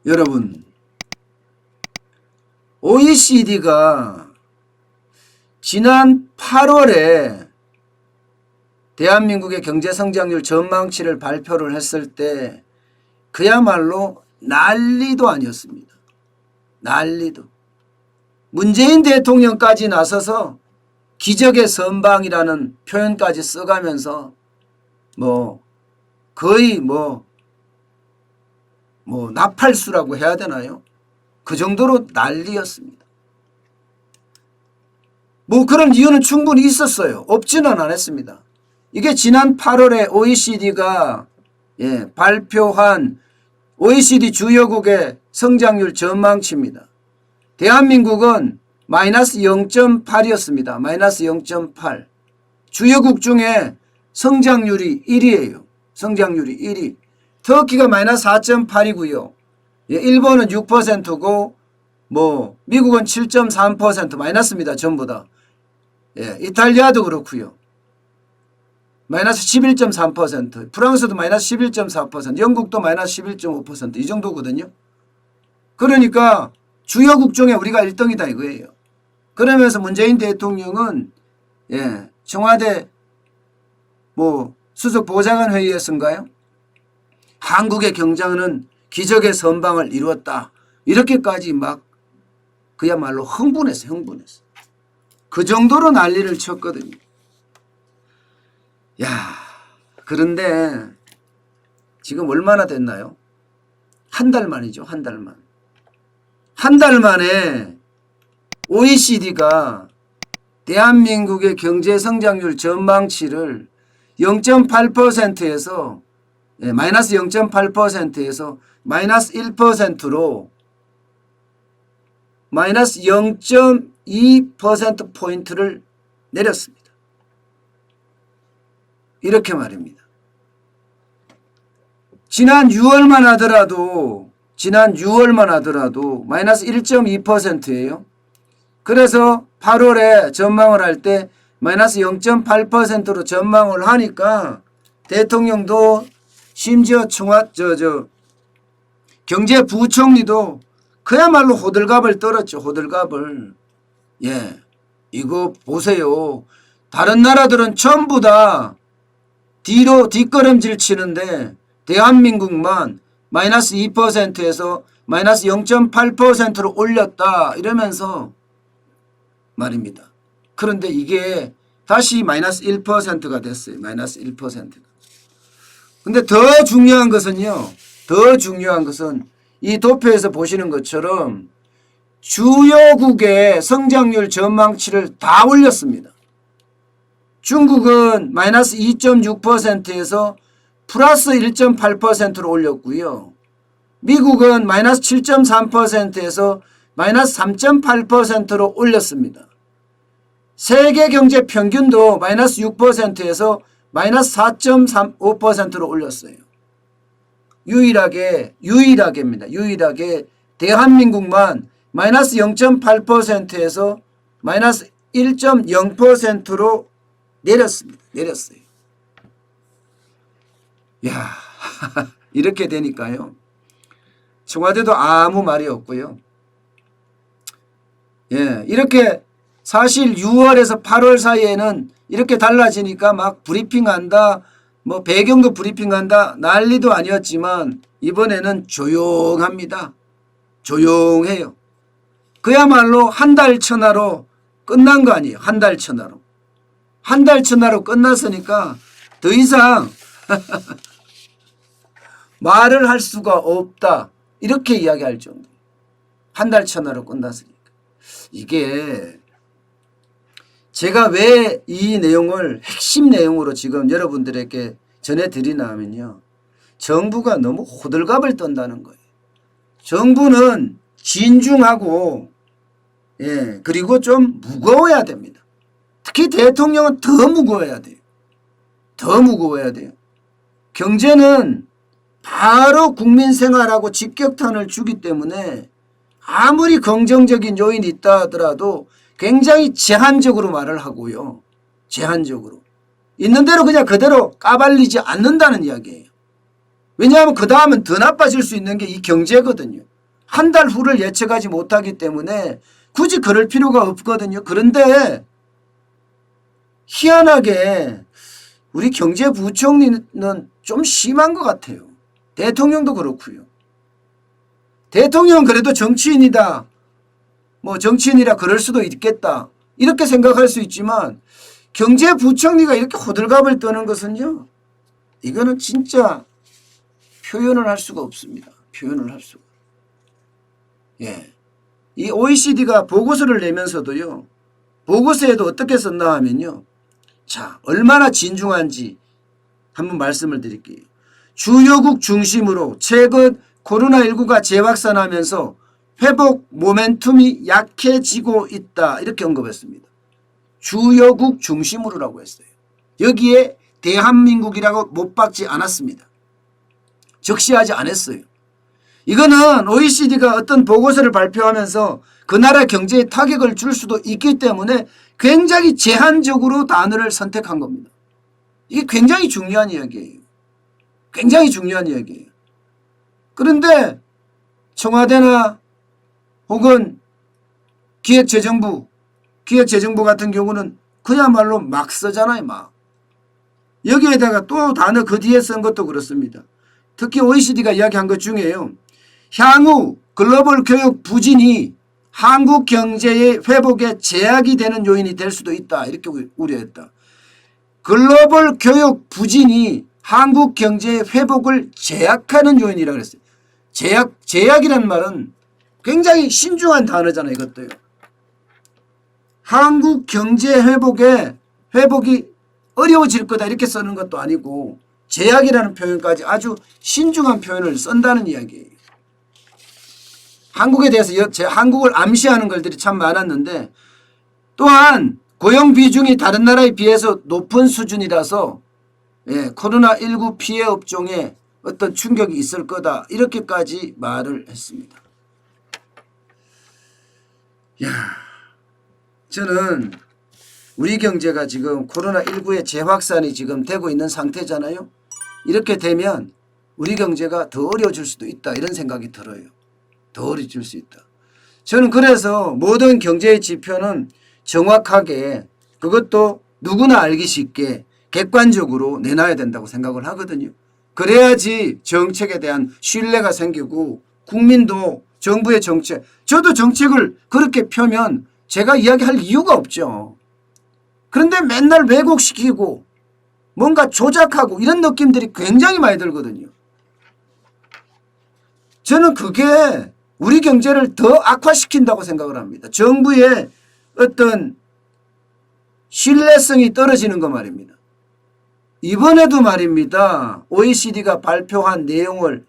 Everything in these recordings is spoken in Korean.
여러분, OECD가 지난 8월에 대한민국의 경제성장률 전망치를 발표를 했을 때 그야말로 난리도 아니었습니다. 난리도. 문재인 대통령까지 나서서 기적의 선방이라는 표현까지 써가면서 거의 나팔수라고 해야 되나요? 그 정도로 난리였습니다. 그런 이유는 충분히 있었어요. 없지는 않았습니다. 이게 지난 8월에 OECD가 발표한 OECD 주요국의 성장률 전망치입니다. 대한민국은 마이너스 0.8이었습니다. 마이너스 0.8. 주요국 중에 성장률이 1위예요. 성장률이 1위. 터키가 마이너스 4.8이고요. 일본은 6%고 미국은 7.3% 마이너스입니다. 전부 다. 이탈리아도 그렇고요. 마이너스 11.3%, 프랑스도 마이너스 11.4%, 영국도 마이너스 11.5% 이 정도거든요. 그러니까 주요국 중에 우리가 1등이다 이거예요. 그러면서 문재인 대통령은 청와대 수석 보좌관 회의에서인가요? 한국의 경제는 기적의 선방을 이루었다. 이렇게까지 그야말로 흥분했어요. 흥분했어요. 그 정도로 난리를 쳤거든요. 그런데 지금 얼마나 됐나요? 한 달 만이죠. 한 달 만. 한 달 만에 OECD가 대한민국의 경제성장률 전망치를 0.8%에서 마이너스 0.8%에서 마이너스 1%로 마이너스 0.2%포인트를 내렸습니다. 이렇게 말입니다. 지난 6월만 하더라도 마이너스 1.2%예요. 그래서 8월에 전망을 할 때 마이너스 0.8%로 전망을 하니까 대통령도 심지어 경제부총리도 그야말로 호들갑을 떨었죠. 호들갑을. 이거 보세요. 다른 나라들은 전부 다 뒤로 뒷걸음질 치는데 대한민국만 마이너스 2%에서 마이너스 0.8%로 올렸다 이러면서 말입니다. 그런데 이게 다시 마이너스 1%가 됐어요. 마이너스 1%가. 근데 더 중요한 것은요. 이 도표에서 보시는 것처럼 주요국의 성장률 전망치를 다 올렸습니다. 중국은 마이너스 2.6%에서 플러스 1.8%로 올렸고요. 미국은 마이너스 7.3%에서 마이너스 3.8%로 올렸습니다. 세계 경제 평균도 마이너스 6%에서 마이너스 4.35%로 올렸어요. 유일하게입니다. 유일하게 대한민국만 마이너스 0.8%에서 마이너스 1.0%로 내렸어요. 이렇게 되니까요. 청와대도 아무 말이 없고요. 이렇게 사실 6월에서 8월 사이에는 이렇게 달라지니까 막 브리핑한다, 배경도 브리핑한다 난리도 아니었지만 이번에는 조용합니다. 조용해요. 그야말로 한 달 천하로 끝난 거 아니에요. 한 달 천하로. 한 달 천하로 끝났으니까 더 이상 말을 할 수가 없다. 이렇게 이야기할 정도. 한 달 천하로 끝났으니까. 이게 제가 왜 이 내용을 핵심 내용으로 지금 여러분들에게 전해드리나 하면요. 정부가 너무 호들갑을 떤다는 거예요. 정부는 진중하고 그리고 좀 무거워야 됩니다. 특히 대통령은 더 무거워야 돼요. 더 무거워야 돼요. 경제는 바로 국민 생활하고 직격탄을 주기 때문에 아무리 긍정적인 요인이 있다 하더라도 굉장히 제한적으로 말을 하고요. 제한적으로. 있는 대로 그냥 그대로 까발리지 않는다는 이야기예요. 왜냐하면 그 다음은 더 나빠질 수 있는 게 이 경제거든요. 한 달 후를 예측하지 못하기 때문에 굳이 그럴 필요가 없거든요. 그런데 희한하게 우리 경제부총리는 좀 심한 것 같아요. 대통령도 그렇고요. 대통령은 그래도 정치인이다. 뭐 정치인이라 그럴 수도 있겠다. 이렇게 생각할 수 있지만 경제부총리가 이렇게 호들갑을 떠는 것은요. 이거는 진짜 표현을 할 수가 없습니다. 표현을 할 수가. 예. 이 OECD가 보고서를 내면서도요. 보고서에도 어떻게 썼나 하면요. 자, 얼마나 진중한지 한번 말씀을 드릴게요. 주요국 중심으로 최근 코로나19가 재확산하면서 회복 모멘텀이 약해지고 있다. 이렇게 언급했습니다. 주요국 중심으로라고 했어요. 여기에 대한민국이라고 못 박지 않았습니다. 적시하지 않았어요. 이거는 OECD가 어떤 보고서를 발표하면서 그 나라 경제에 타격을 줄 수도 있기 때문에 굉장히 제한적으로 단어를 선택한 겁니다. 이게 굉장히 중요한 이야기예요. 굉장히 중요한 이야기예요. 그런데 청와대나 혹은 기획재정부 같은 경우는 그야말로 막 쓰잖아요. 막. 여기에다가 또 단어 그 뒤에 쓴 것도 그렇습니다. 특히 OECD가 이야기한 것 중에요. 향후 글로벌 교육 부진이 한국 경제의 회복에 제약이 되는 요인이 될 수도 있다. 이렇게 우려했다. 글로벌 교육 부진이 한국 경제의 회복을 제약하는 요인이라고 그랬어요. 제약이라는 말은 굉장히 신중한 단어잖아요. 이것도요. 한국 경제 회복이 어려워질 거다 이렇게 쓰는 것도 아니고 제약이라는 표현까지 아주 신중한 표현을 쓴다는 이야기예요. 한국에 대해서 한국을 암시하는 것들이 참 많았는데 또한 고용 비중이 다른 나라에 비해서 높은 수준이라서 코로나19 피해 업종에 어떤 충격이 있을 거다 이렇게까지 말을 했습니다. 저는 우리 경제가 지금 코로나19의 재확산이 지금 되고 있는 상태잖아요. 이렇게 되면 우리 경제가 더 어려워질 수도 있다 이런 생각이 들어요. 더 어려워질 수 있다. 저는 그래서 모든 경제의 지표는 정확하게 그것도 누구나 알기 쉽게 객관적으로 내놔야 된다고 생각을 하거든요. 그래야지 정책에 대한 신뢰가 생기고 국민도 정부의 정책, 저도 정책을 그렇게 펴면 제가 이야기할 이유가 없죠. 그런데 맨날 왜곡시키고 뭔가 조작하고 이런 느낌들이 굉장히 많이 들거든요. 저는 그게 우리 경제를 더 악화시킨다고 생각을 합니다. 정부의 어떤 신뢰성이 떨어지는 거 말입니다. 이번에도 말입니다. OECD가 발표한 내용을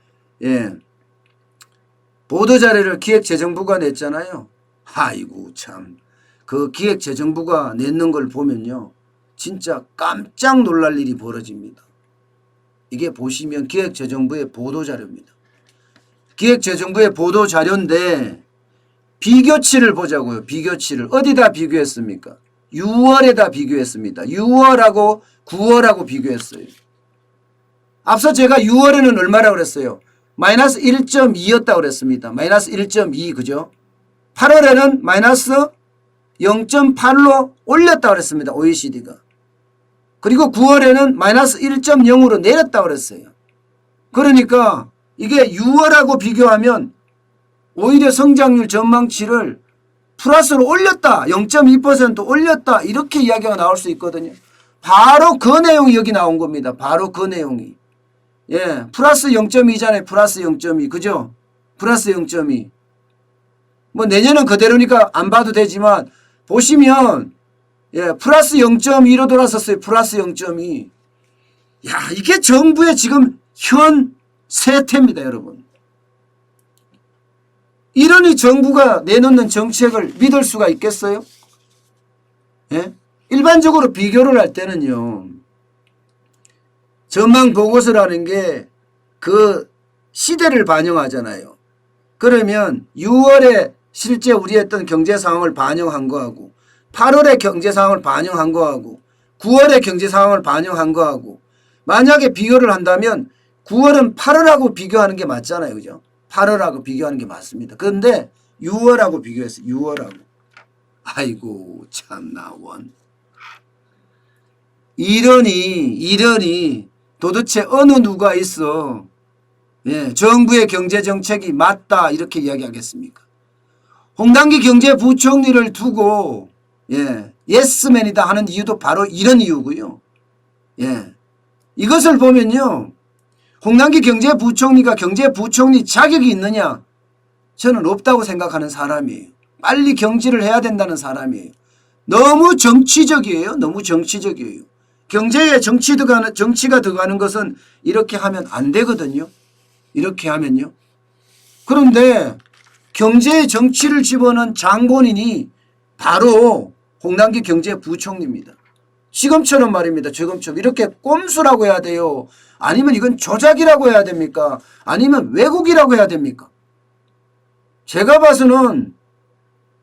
보도자료를 기획재정부가 냈잖아요. 아이고 참 그 기획재정부가 냈는 걸 보면요. 진짜 깜짝 놀랄 일이 벌어집니다. 이게 보시면 기획재정부의 보도자료입니다. 기획재정부의 보도자료인데 비교치를 보자고요. 비교치를. 어디다 비교했습니까? 6월에다 비교했습니다. 6월하고 9월하고 비교했어요. 앞서 제가 6월에는 얼마라고 그랬어요? 마이너스 1.2였다고 그랬습니다. 마이너스 1.2 그죠? 8월에는 마이너스 0.8로 올렸다고 그랬습니다. OECD가. 그리고 9월에는 마이너스 1.0으로 내렸다고 그랬어요. 그러니까 이게 6월하고 비교하면 오히려 성장률 전망치를 플러스로 올렸다. 0.2% 올렸다. 이렇게 이야기가 나올 수 있거든요. 바로 그 내용이 여기 나온 겁니다. 바로 그 내용이. 플러스 0.2잖아요. 플러스 0.2. 그죠? 플러스 0.2. 뭐 내년은 그대로니까 안 봐도 되지만 보시면 플러스 0.2로 돌아섰어요. 플러스 0.2. 야, 이게 정부의 지금 현 세태입니다, 여러분. 이러니 정부가 내놓는 정책을 믿을 수가 있겠어요? 일반적으로 비교를 할 때는요. 전망 보고서라는 게 그 시대를 반영하잖아요. 그러면 6월에 실제 우리 했던 경제 상황을 반영한 거하고 8월의 경제 상황을 반영한 거하고 9월의 경제 상황을 반영한 거하고 만약에 비교를 한다면 9월은 8월하고 비교하는 게 맞잖아요. 그죠? 8월하고 비교하는 게 맞습니다. 그런데 6월하고 비교했어요. 6월하고. 아이고 참나 원. 이러니 도대체 어느 누가 있어 예, 정부의 경제정책이 맞다 이렇게 이야기하겠습니까? 홍당기 경제부총리를 두고 예, 예스맨이다 하는 이유도 바로 이런 이유고요. 예, 이것을 보면요. 홍당기 경제부총리가 경제부총리 자격이 있느냐? 저는 없다고 생각하는 사람이에요. 빨리 경질을 해야 된다는 사람이에요. 너무 정치적이에요. 너무 정치적이에요. 경제에 정치가 들어가는 것은 이렇게 하면 안 되거든요. 이렇게 하면요. 그런데 경제에 정치를 집어넣은 장본인이 바로 홍당기 경제부총리입니다. 지금처럼 말입니다. 지금처럼 이렇게 꼼수라고 해야 돼요. 아니면 이건 조작이라고 해야 됩니까? 아니면 왜곡이라고 해야 됩니까? 제가 봐서는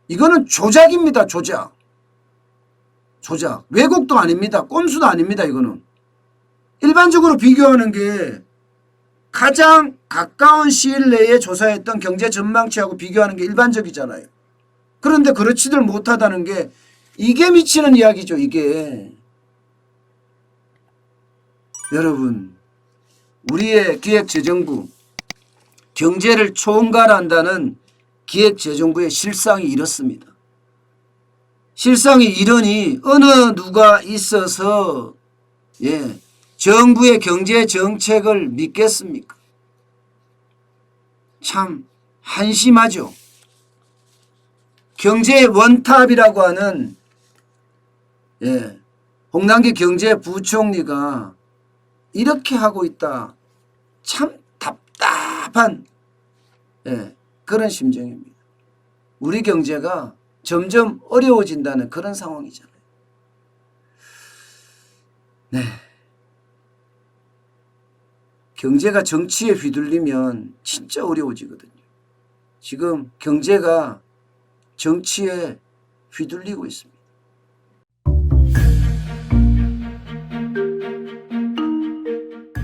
이거는 조작입니다. 조작. 왜곡도 아닙니다. 꼼수도 아닙니다. 이거는. 일반적으로 비교하는 게 가장 가까운 시일 내에 조사했던 경제 전망치하고 비교하는 게 일반적이잖아요. 그런데 그렇지들 못하다는 게 이게 미치는 이야기죠. 이게. 여러분 우리의 기획재정부 경제를 총괄한다는 기획재정부의 실상이 이렇습니다. 실상이 이러니 어느 누가 있어서 예, 정부의 경제정책을 믿겠습니까? 참 한심하죠. 경제의 원탑이라고 하는 예, 홍당기 경제부총리가 이렇게 하고 있다. 참 답답한 예, 그런 심정입니다. 우리 경제가 점점 어려워진다는 그런 상황이잖아요. 네. 경제가 정치에 휘둘리면 진짜 어려워지거든요. 지금 경제가 정치에 휘둘리고 있습니다.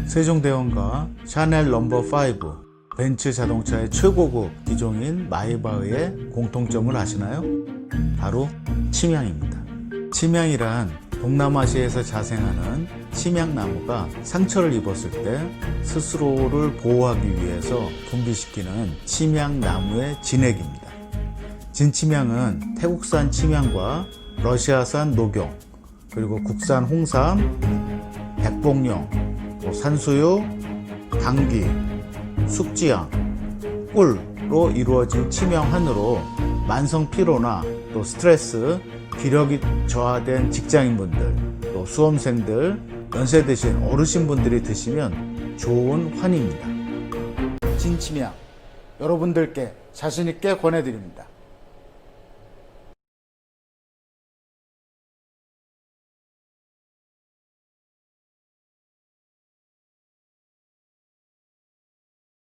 세종대왕과 샤넬 넘버5 벤츠 자동차의 최고급 기종인 마이바흐의 공통점을 아시나요? 바로 침향입니다. 침향이란 동남아시아에서 자생하는 침향나무가 상처를 입었을 때 스스로를 보호하기 위해서 분비시키는 침향나무의 진액입니다. 진침향은 태국산 침향과 러시아산 녹용, 그리고 국산 홍삼, 백봉령, 산수유, 당귀, 숙지향, 꿀로 이루어진 침향환으로 만성 피로나 또 스트레스, 기력이 저하된 직장인분들, 또 수험생들, 연세 드신 어르신분들이 드시면 좋은 환입니다. 진침향 여러분들께 자신있게 권해드립니다.